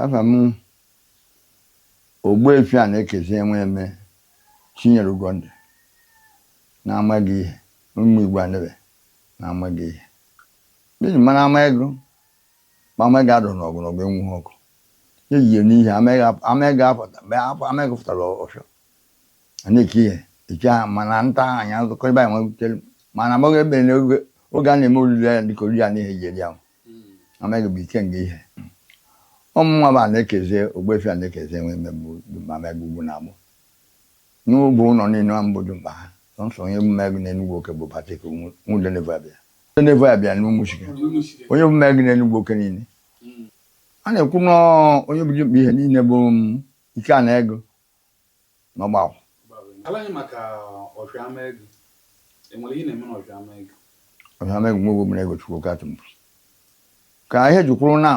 afamu ogbo efi a na-ekezi eme chinyere ugonde na amaghị ihe ụmụ Igbo anebe na amaghị ihe n'ihi mana amaghị adụ n'ọgụ enwu ọkụ eji n'ihe amaghị apụta amaghị pụtara ọfịa na-eke ihe eche mana nta anya nzụkọ ebe anyị nwebutere mana amaghị ebe oge a na-eme olili ya dịka olili ya n'ihe jeri ahụ amaghị bụ ike nga ihe ọmụnwa bụ a na-ekezi ogbo efi a na-ekezi enwe ma amaghị ugwu na agbụ n'ugbo ụlọ niile na mbodo mkpa ha sọnsọ onye mmegụ n'Enugwu oke bụ Patrick Ndenevu abịa n'Umuchike onye bụ mmegụ n'Enugwu oke niile a na-ekwu na onye bụ mkpa ihe niile bụ ike a na-ego n'ọgbakọ Ọfịamegụ nwe bụ ego Chukwu katụm ka ihe jukwuru na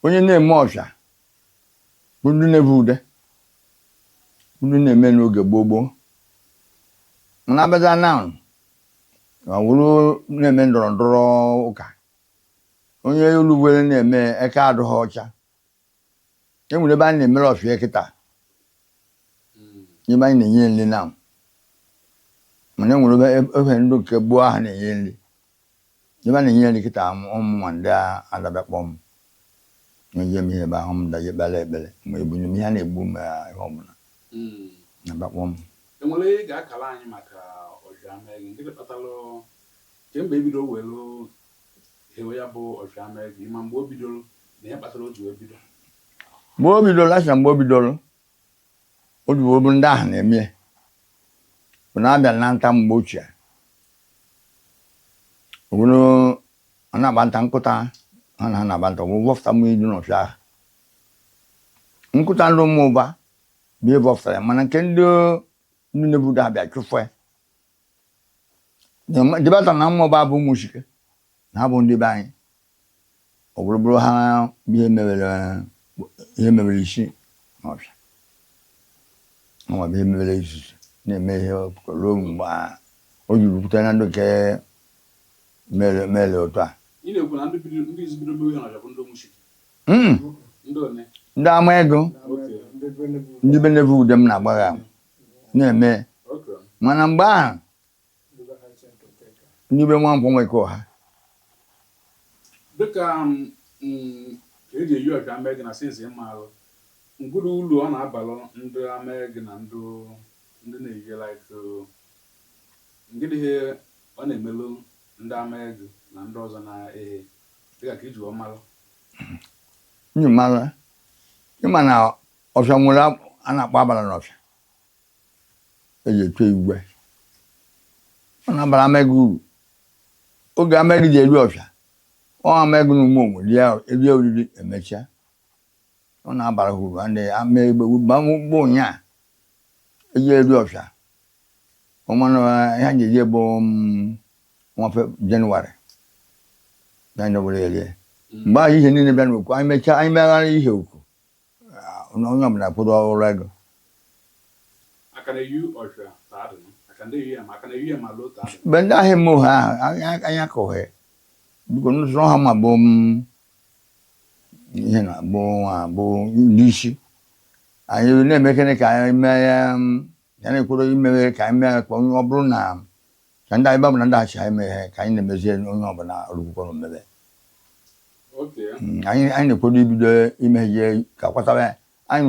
onye na-eme ọfịa bụ ndị na-evu ude ndị na-eme n'oge gboo mana abịaza na wụrụ na-eme ndọrọ ndọrọ ụka onye olugwere na-eme eke adụghị ọcha enwere ebe anyị na-emere ọfịa kịta ebe anyị na-enye nri na mana enwere ebe ndị nke gboo ahụ na-enye nri ebe a na-enye nri kịta ụmụnwa ndị adabakpọ m na-enye m ihe ebe ahụ m daje ekpere ekpere ma ebunye m ihe a na-egbu ma ihe ọbụla na-abakpọ m enwere ị ga-akala anyị maka Ọfịamegụ nke kpatara kemgbe ebido welu hewe ya bụ Ọfịamegụ ma mgbe o bidoro na ihe kpatara o ji wee bido mgbe o bidoro asịna mgbe o bidoro o ji bụ ndị ahụ na-eme bụ na abịa na nta mgbe ochie obodo a na-agba nta nkụta ha na ha na-agba nta bụ vọfụta m idu n'ọfịa ahụ nkụta ndị ụmụ ụba bụ ihe vọfụtara mana nke ndị na-ebudo abịa chụfụ ya dịbata na mmụba bụ Umuchike na ha bụ ndị be anyị ọ bụrụ ha bụ ihe mewere isi n'ọfịa ọnwa bụ ihe mewere isusu na-eme ihe ruo mgbe o jiri pụta na ndụ nke mere otu a ndị ama ego ndị Benevu ude m na-agbagha na-eme mana mgbe ahụ ndị be nwampụ nwekọ ha dịka ka eji eyi Ọfịamegụ na sensi ịma ahụ ngwuru ụlọ ọ na-abalụ ndị Amegụ na ndị na-eyi ngịdị ihe ọ na-emelụ ndị Amegụ na ndị ọzọ na-ehe dịka ka iji ọmalụ mara ịma na ọfịa nwere a na-akpọ abala n'ọfịa eji eto igwe ọ na-abara Amegụ uru oge Amegụ ji eri ọfịa ọ Amegụ na ụmụ onwe rie oriri emechaa ọ na-abara ha uru amegbo ụnyaa eji eri ọfịa ọmanụ ihe ji eji bụ Jenụwarị bịa nyọbụrụ erie mgbe ahụ ihe niile bịa n'okwu anyị mechaa anyị meghara ihe okwu onye ọbụla kwụrụ ọrụ ego mgbe ndị ahịa eme ohe ahụ anyị akọghị biko n'ụzọ ha ma bụ ihe na bụ ndị isi anyị na-emekere ka anyị mee ya na-ekwuru imewe ka anyị mee ka ọ bụrụ na ka ndị anyị babụ na ndị achị anyị meghe ka anyị na-emezie onye ọbụla ọrụkwụkwọ mmebe anyị na-ekwedo ibido imeghe ka kwatara anyị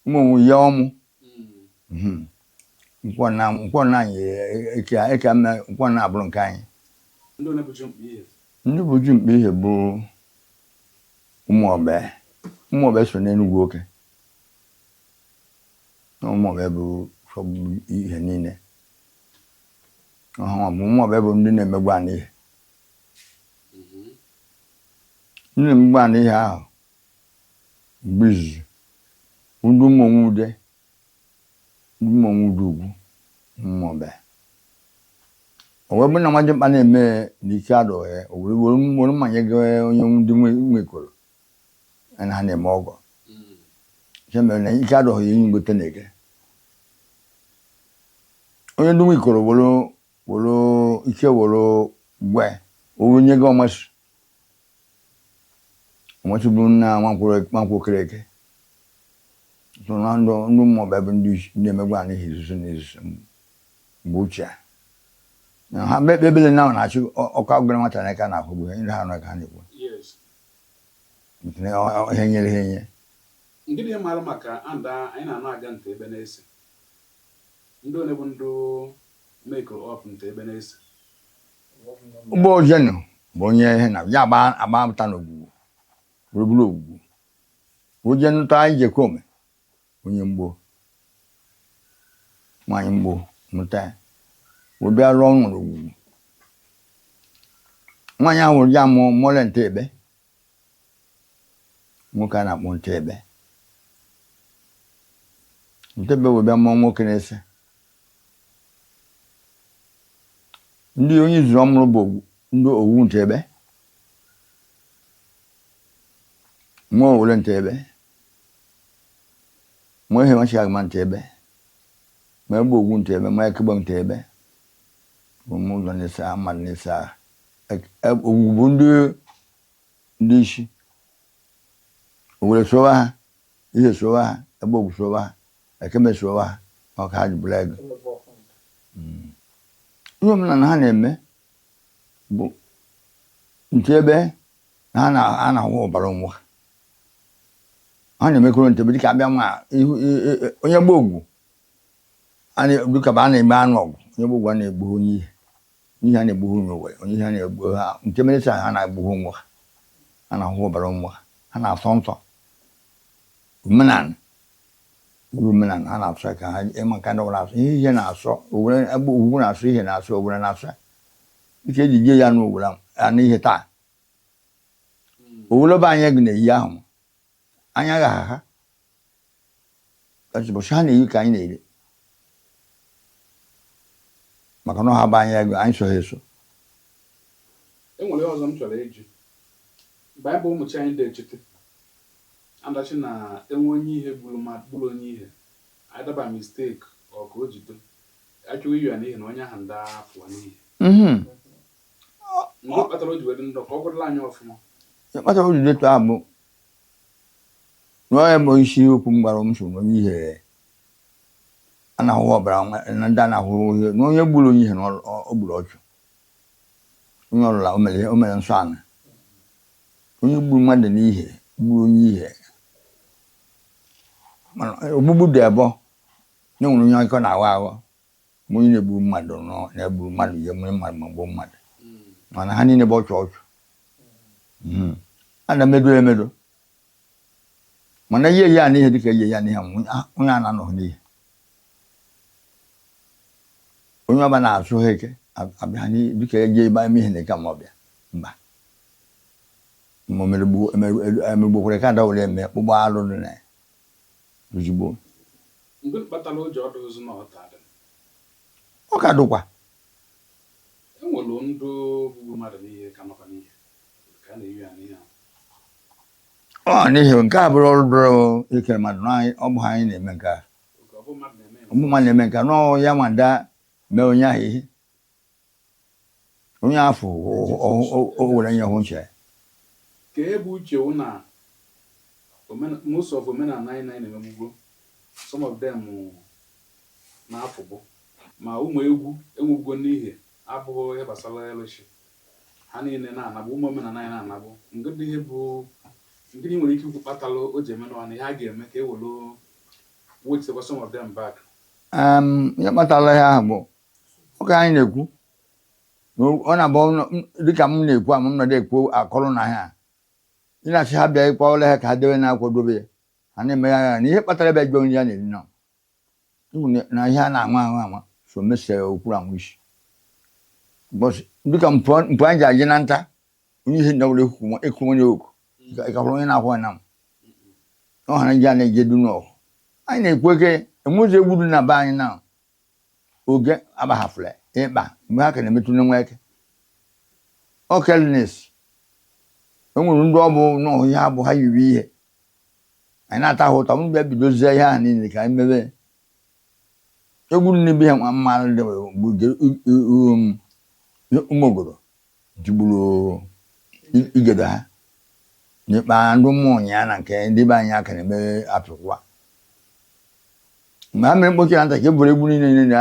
ụmụ ya ọmụ nkwọ na anyị eke mme nkwọ na abụrụ nke anyị ndị bụ ju mkpa ihe bụ ụmụobe so n'Enugwu oke ụmụobe bụ ihe niile ụmụobe bụ ndị na-emegbu ana ihe ndị na-emegbu ana ihe ahụ mgbe izuzu ndị ụmụnwe ude ugwu ụmụobe bụ na nwaje mkpa na-eme n'ike adụghị were mmanya ego onye ndị nwekọrọ na ha na-eme ọgọ mere na ike adụghị enyi ngote na-ege onye ndị nwekọrọ were ike were gwe onye gị ọmasị Mo tu bun na man ko kreke. So nando no mo ba bin du ne megwa ne hisu ne bucha. Na ha bebele na na chi o ka gbe mata na ka na ko bu ni ha no ka ne ko. Yes. Ne o henye. Ngidi mara maka anda anyị na aga nte ebe na-ese. Ndị one bụ ndụ make up nte ebe na-ese. Bo jeno bo nye he na ya ba ta no gu. Robulu gu. Bo jeno ta je kome. Onye mgbo. Nwanyị mgbo mụta. Wo bịa rụọ ọrụ ugwu. Nwanyị ahụ ya mụọ nte ebe. Nwoke a na-akpọ nte ebe. Nte ebe wo bịa mụọ nwoke na-ese. Ndị onye zụrụ ọmụrụ bụ ndị owu nte ebe. Mụọ wole nte ebe. Mụọ ihe machi agma nte ebe. Mụọ ebe owu nte ebe. Mụọ ekebe nte ebe. Ụmụlọ n'isa mmadụ n'isa owuwu ndị isi owere sowa ha ihe sowa ha ebe ogwu sowa ha ekeme sowa ha ọka ha jibụla ego ihe ọmụna na ha na-eme bụ nte ebe na ha na-ahụ ọbara nwa ha na-emekọrọ nte ebe dịka abịa nwa onye gba ogwu dịka ba a na-eme anụ ọgụ onye gba ogwu a na-egbu onye ihe ihe a na-egbu onwe onye ihe a na-egbu ha nke mere sa ha na-egbu nwa ha na-ahụ ọbara nwa ha na-asọ nsọ omenala ha na-asọ ka ha ịma ka ndị ọbụla asọ ihe na-asọ owuwe na-asọ ihe na-asọ owuwe na-asọ ike eji jie ya n'owuwe anụ ihe taa owuwe bụ anya gị na-eyi ahụ anya gha ha ụbọchị ha na-eyi ka anyị na-eri maka na ha ba anya ego anyị so ha eso. Enwere ọzọ m chọrọ ịjụ. Baịbụl ụmụchi anyị na-echete andachi na enwe onye ihe gburu onye ihe adaba mistake ọ ka o jide achọghị iyo ya n'ihi na onye ahụ ndị afọ n'ihe. Ndị kpatara o ji wede ndụ ka ọ gwụrụla anyị ọfụma. Kpatara o ji detu abụ na onye bụ isi okwu m gwara m so onye ihe na-ahụ ọbara na ndị na-ahụ ihe na onye gburu onye ihe na ọ gburu ọchụ onye ọrụla o mere nsọ ana onye gburu mmadụ n'ihe gburu onye ihe ogbugbu dị ebo na-enwere onye akọ na-aghọ aghọ ma onye na-egburu mmadụ na-egburu mmadụ ihe mere mmadụ ma gbuo mmadụ mana ha niile bụ ọchụ ọchụ a na-emedo emedo mana ihe ya n'ihe dịka ihe ya n'ihe onye a na-anọghị n'ihe onye ọba na-asụ ha eke abịa dịka eje ịgba ime ihe na-eke ma ọbịa mba emegbokwere ka ada were eme kpụgba alụrụ na ozugbo mgbe kpatara o ji ọdụ ụzụ na ọ ka dụkwa enwere ndụ gburu mmadụ n'ihe ka nọkwa n'ihe ka a na-eyi ya n'ihe n'ihi nke a bụrụ ọrụ dọrọ ikere mmadụ ọ bụ ha anyị na-eme nke a ọ bụ mmadụ na-eme nke a nọ ya ma da mee onye ahụ ihe onye afọ o were nye hụ nche ka ebe uche wụ na most of omenala anyị na-emegbugo some of them na-afụbụ ma ụmụ egwu enwegbugo n'ihe abụghị ihe gbasara eleshi ha niile na-anabụ ụmụ omenala anyị na-anabụ ngịdị ihe bụ ngịdị nwere ike ikwu kpatalụ o ji eme n'ọnụ ihe a ga-eme ka e welu wait for some of them back. Ihe kpatara ya bụ ụka anyị na-ekwu ọ na-abụ dịka m na-ekwu m nọdụ ekwu akọrọ na ha ị na-asị ha bịa ịkwa ụlọ ha ka ha debe na-akwadobe ya ha na-eme ya na ihe kpatara ebe jụọ nri ya na-eri nọ na ihe a na-anwa anwa so mesie okwuru anwụ isi dịka mpụ anyị ji aje na nta onye ihe ndawere ekwu onye oku ịkahụrụ onye na-akwụ na m ọ hara ji a na-eje du n'ọhụ anyị na-ekwu eke enwezi egwu dị na be anyị na oge agbahafụla ịkpa mgbe ha ka na-emetụ n'enwe eke okelnes enwere ndị ọ bụ n'ọhụ ihe abụ ha yiri ihe anyị na-ata ha ụtọ m bịa bidozie ihe ahụ niile ka anyị mebe egwu n'ebe ha mmadụ dị ụmụ obodo jigburu igedo ha ni ba ndo mo nya na nke ndi ba nya kan me apekwa ma me mo ki anta ke bore bu ni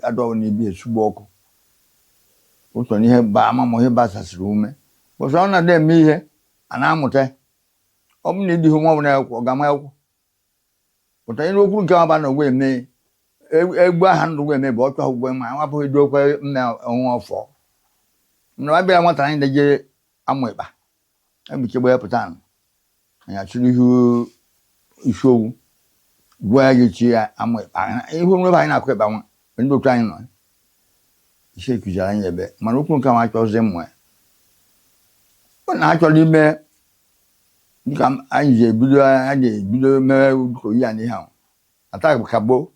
ado ni bi esubo oko o to ni he ba ma mo he ba sasiru me bo so na de mi he ana amute o mu ni di ho mo na ogama ekwo o to ni okuru nke ba na we me egbu aha ndo we me bo twa ogbo ma wa bo do kwa me onwo ofo na ba bia nwata ni de je amoiba abi ke bo eputan anya chiri hu ishowu gwa ye chi amoiba ihu nwe ba na kwa ba nwa ndo twan no ise kujara nyebe mana okuru ka ma choze mwe na achọrọ ime dịka anyị ji ebido mee ko ya n'ihe ahụ ata kagbo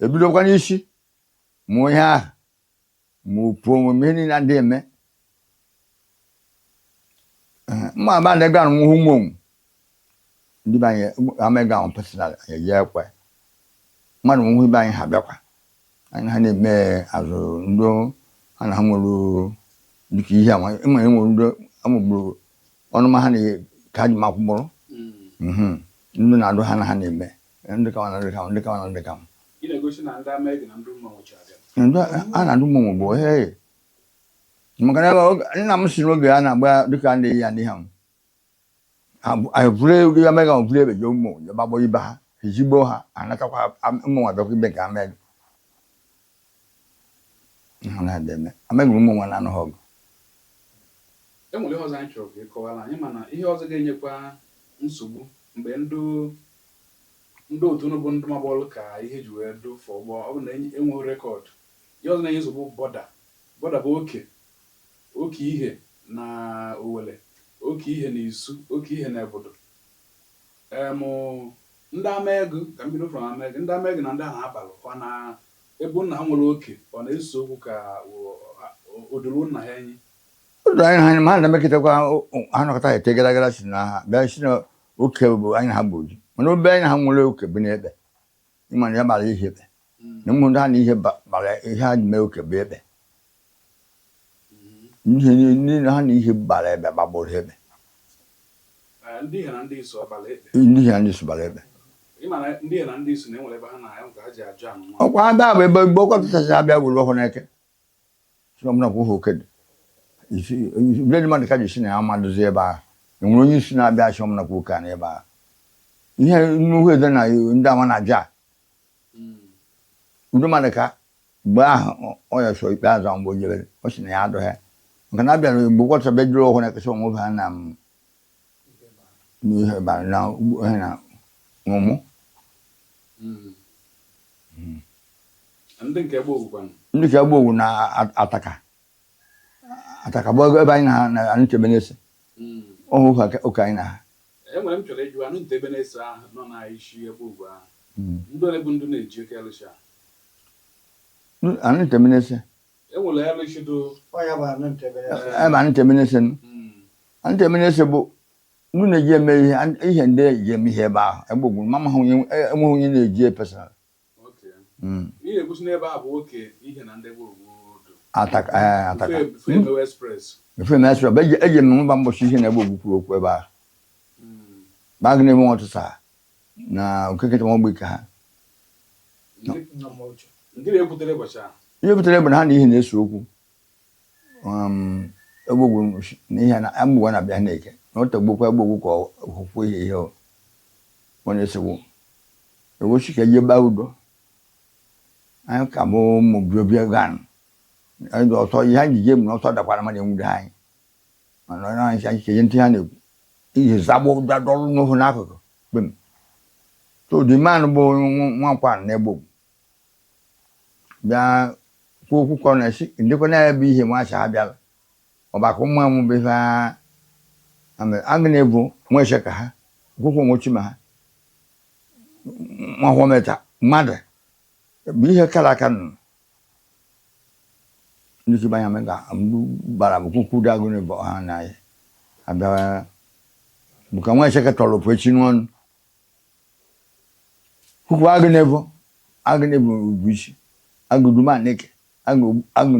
ebidokwa n'isi mụ ihe ahụ mụ puo omume niile adị eme mma ba ndị gara nwụhụ ụmụ ndị banye amega ahụ personal eji ekwe mmadụ nwụhụ ibe anyị ha bịakwa anyị ha na-eme azụ ndo ha na ha nwere dịka ihe a ịma enwere ndo amụgburu ọnụ ma ha na ka dị makwụgburu ndị na-adụ ha na ha na-eme ndị ka na ndị ka ndị ka na ndị ka ị na-egosi na ndị America na ndị mmanwụ chara ndị a na-adụ mmụọ bụ he maka na nna m si n'oge a na-agba dịka ndị ya ndị ha abụrụ ya mega ọbụrụ ebe ji ụmụ ya gbagbo ibe ha ezigbo ha anatakwa ụmụ nwa bịakwa ibe ka amega ha na-ademe amega ụmụ nwa na-anụghị ọgụ enwere ihe ọzọ anyị chọrọ ka ịkọwara anyị mana ihe ọzọ ga-enyekwa nsogbu mgbe ndị otu bụ ndị magbọlụ ka ihe ji wee dụfọ ụgbọ ọ bụ na enweghị rekọdụ ihe ọzọ na-enye nsogbu bọda bụ oke ihe na Owere oke ihe na Isu oke ihe na Ebodo ndị Amegu ka m bido from Amegu ndị Amegu na ndị ahụ abalị ọ na ebe nna ha nwere oke ọ na-eso okwu ka odoro nna ha enyi anyị ma na-emekịtakwa ha nọkọta ete gara gara si na ha bịa si na oke bụ anyị ha bụ oji mana obe anyị ha nwere oke bụ n'ebe ịma na ya bara ihe ebe na ụmụ ndị ha na ihe bara ihe ha ji mee oke bụ ebe ndị ha na ihe bara ebe gbagburu ebe ndị ihe na ndị Isu bara ebe ndị ihe na ndị Isu bara ebe ndị ihe na ndị Isu na-enwere ebe ha na ka ha ji ajụ anụmanụ ọkwa ha bịa bụ ebe igbo ọkọtụchachi abịa wuru ọhụrụ n'eke si ọbụla kwụ ha oke dị bledi mmadụ ka ji si na ya madozi ebe ahụ enwere onye isi na-abịa achọ m nakwa ụka na ebe ahụ ihe nnukwu edo na ndị ama na aja udo mmadụ ka mgbe ahụ ọ ya so ikpeazụ mgbe o jebere ọ si na ya adụghị maka na abịara mgbe ụkwọta bejiri ọhụrụ na-ekesa onwe ha na n'ihe bara na ụmụ ndị nke gboo ugwu na ataka bụ ebe anyị na anyị chebe n'ese ọhụ ụka anyị na ha enwere m chọrọ ịjụ anụ ntebe na-ese ahụ nọ na isi ebe ugwu ahụ ndị ole bụ ndị na-eji oke elụsha anụ ntebe n'ese enwere elụshi do ebe anụ ntebe n'ese anụ ntebe n'ese bụ ndị na-eji eme ihe ndị eji eme ihe ebe ahụ ebe ugwu mama ha enweghị onye na-eji pesonal ihe egosi n'ebe ahụ bụ oke ihe na ndị gboo ataka Feme express eji eme mba mbọchị ihe na ebe ogwu kwuru okwu ebe ahụ bag na-eme ọtụtụ na okeketa nwogbe ike ha ihe butere bụ na ha na ihe na-eso okwu ebe ogwu na ihe na amụgwa na abịa na-eke na ọ tagbukwa ebe ogwu ka okwukwu ihe ọ na-esogbu egosi ka eje baa udo anyị ka bụ ụmụ biobia gan ọtọ ihe anyị ji emu n'ọtọ dakwara mmadụ enwudo anyị mana ọ na-anyị anyị keje ntị ha na-ekwu ihe zagbo dadọrụ n'ohu n'akụkụ kpem so the man bụ nwankwa na egbo bịa kwuo okwu ka ọ na-esi ndịkwa na-ebe ihe nwacha ha bịala ọbaka ụmụ amụ bụ ife agụ na-ebu nwa eche ka ha okwukwu nwochi ma ha nwa hụ meta mmadụ bụ ihe kara aka nụ ndị si banya mega amdu bara bụ kwukwu dago ne bo ha na ye abịa bụ ka nwa eche ka tọrọ pụ echi n'ọnụ kwukwu agụ na-ebu ugwu isi agụ duma neke agụ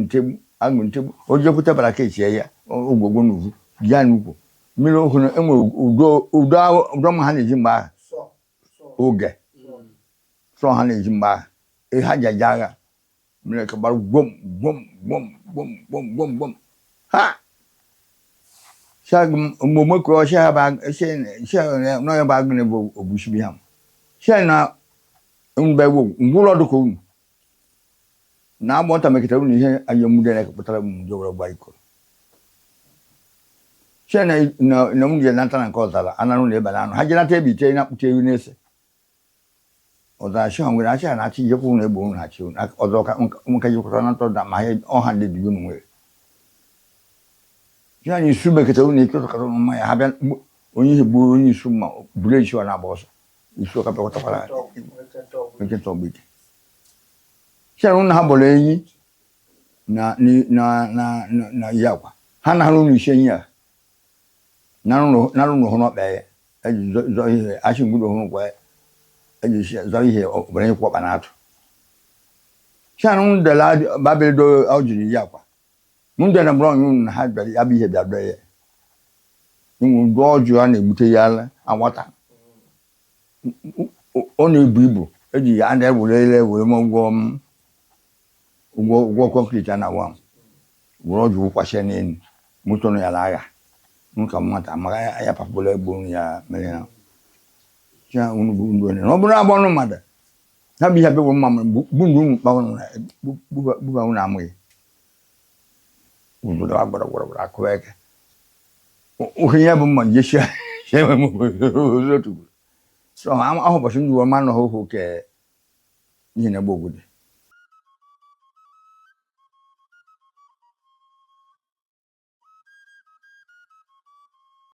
ntegbu o jekwute bara ka echie ya ogwogwo n'ugwu ya n'ugwu mino hono enwe udo ma ha na jimba oge so ha na jimba e ha jajaga mino ka bar bom ha sha mo ko sha ba sha no ya ba gne bo obushi bi ham sha na mbe wo ngulo do ko na monta mekita ni he ayemu de ka potala mu jogro bariko sha na mu je na tan ko tala ananu le banano ha jina te bi te na pute unese oda sha ngura sha na ti yeku na bo na chi odo ka ka yeku na to da ma he o han de bi nu we sha ni su mekita ni ko ka no ma ya ha onyi he bu onyi su ma bule shi na boso isu ka pe ko tala ke to bi sha no na bole yi na yakwa ha na no ni shenya na no hono be zo ihe ashi ngudo hono kwa zo ihe obere kwa banato sha no de la babel do awjiri yakwa mun de na bro yun na ha be abi he biado ye ni gojo na ebute yala awata onu ibu eji ya na ewulele we mo gwo concrete na wa woju kwashe ni muto no yala aga nka mata maga ya papole egbo ya mere na ja unu bu ndo no bu na bonu mada na bi ha be wo mama bundu ba wono bu ba wona amoy bu da gbara ko eke o hiya bu man yesha she mo so tu so am aho ba shindu wa man ho ke ni na bogude